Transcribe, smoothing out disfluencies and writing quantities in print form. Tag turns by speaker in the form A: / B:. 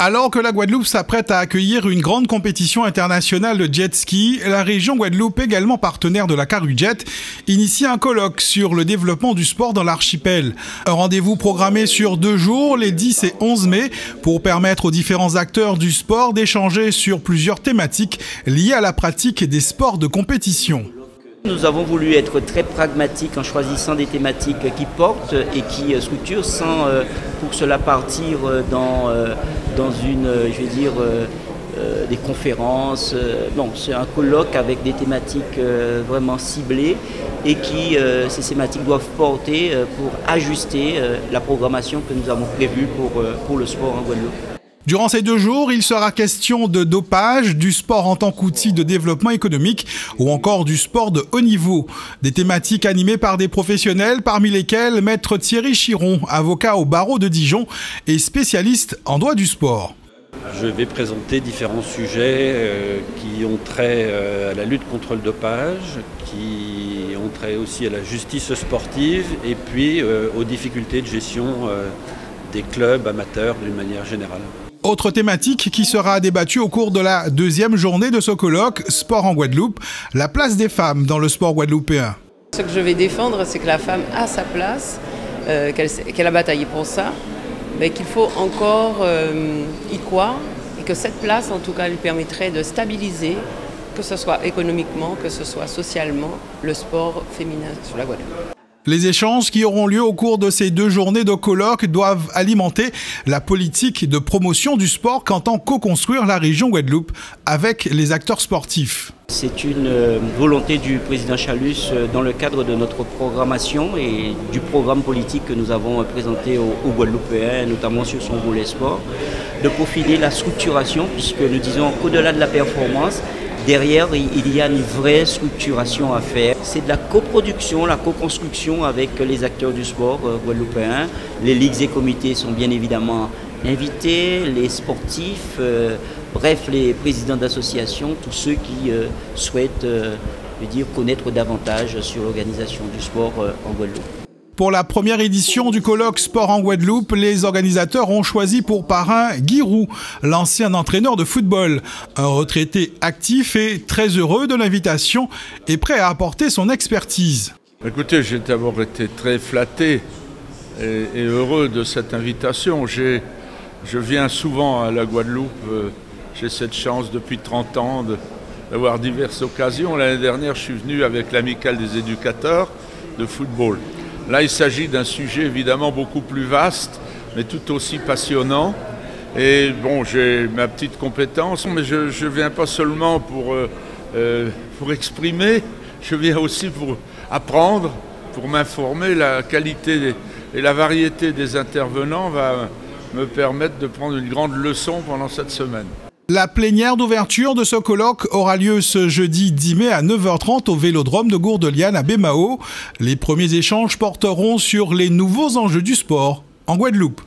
A: Alors que la Guadeloupe s'apprête à accueillir une grande compétition internationale de jet ski, la région Guadeloupe, également partenaire de la Carujet, initie un colloque sur le développement du sport dans l'archipel. Un rendez-vous programmé sur 2 jours, les 10 et 11 mai, pour permettre aux différents acteurs du sport d'échanger sur plusieurs thématiques liées à la pratique des sports de compétition.
B: Nous avons voulu être très pragmatiques en choisissant des thématiques qui portent et qui structurent sans pour cela partir dans une, des conférences. Non, c'est un colloque avec des thématiques vraiment ciblées et qui, ces thématiques doivent porter pour ajuster la programmation que nous avons prévue pour le sport en Guadeloupe.
A: Durant ces 2 jours, il sera question de dopage, du sport en tant qu'outil de développement économique ou encore du sport de haut niveau. Des thématiques animées par des professionnels, parmi lesquels Maître Thierry Chiron, avocat au barreau de Dijon et spécialiste en droit du sport.
C: Je vais présenter différents sujets qui ont trait à la lutte contre le dopage, qui ont trait aussi à la justice sportive et puis aux difficultés de gestion des clubs amateurs d'une manière générale.
A: Autre thématique qui sera débattue au cours de la 2e journée de ce colloque, Sport en Guadeloupe, la place des femmes dans le sport guadeloupéen.
D: Ce que je vais défendre, c'est que la femme a sa place, qu'elle a bataillé pour ça, mais qu'il faut encore y croire et que cette place, en tout cas, lui permettrait de stabiliser, que ce soit économiquement, que ce soit socialement, le sport féminin sur la Guadeloupe.
A: Les échanges qui auront lieu au cours de ces 2 journées de colloque doivent alimenter la politique de promotion du sport qu'entend co-construire la région Guadeloupe avec les acteurs sportifs.
B: C'est une volonté du président Chalus dans le cadre de notre programmation et du programme politique que nous avons présenté aux Guadeloupéens, notamment sur son volet sport, de profiler la structuration, puisque nous disons qu'au-delà de la performance, derrière, il y a une vraie structuration à faire. C'est de la coproduction, la co-construction avec les acteurs du sport guadeloupéens. Les ligues et comités sont bien évidemment invités, les sportifs, bref, les présidents d'associations, tous ceux qui souhaitent connaître davantage sur l'organisation du sport en Guadeloupe.
A: Pour la première édition du colloque Sport en Guadeloupe, les organisateurs ont choisi pour parrain Guy Roux, l'ancien entraîneur de football. Un retraité actif et très heureux de l'invitation et prêt à apporter son expertise.
E: Écoutez, j'ai d'abord été très flatté et heureux de cette invitation. Je viens souvent à la Guadeloupe, j'ai cette chance depuis 30 ans d'avoir diverses occasions. L'année dernière, je suis venu avec l'amicale des éducateurs de football. Là, il s'agit d'un sujet évidemment beaucoup plus vaste, mais tout aussi passionnant. Et bon, j'ai ma petite compétence, mais je ne viens pas seulement pour exprimer, je viens aussi pour apprendre, pour m'informer. La qualité et la variété des intervenants va me permettre de prendre une grande leçon pendant cette semaine.
A: La plénière d'ouverture de ce colloque aura lieu ce jeudi 10 mai à 9h30 au Vélodrome de Gourdeliane à Baie-Mahault. Les premiers échanges porteront sur les nouveaux enjeux du sport en Guadeloupe.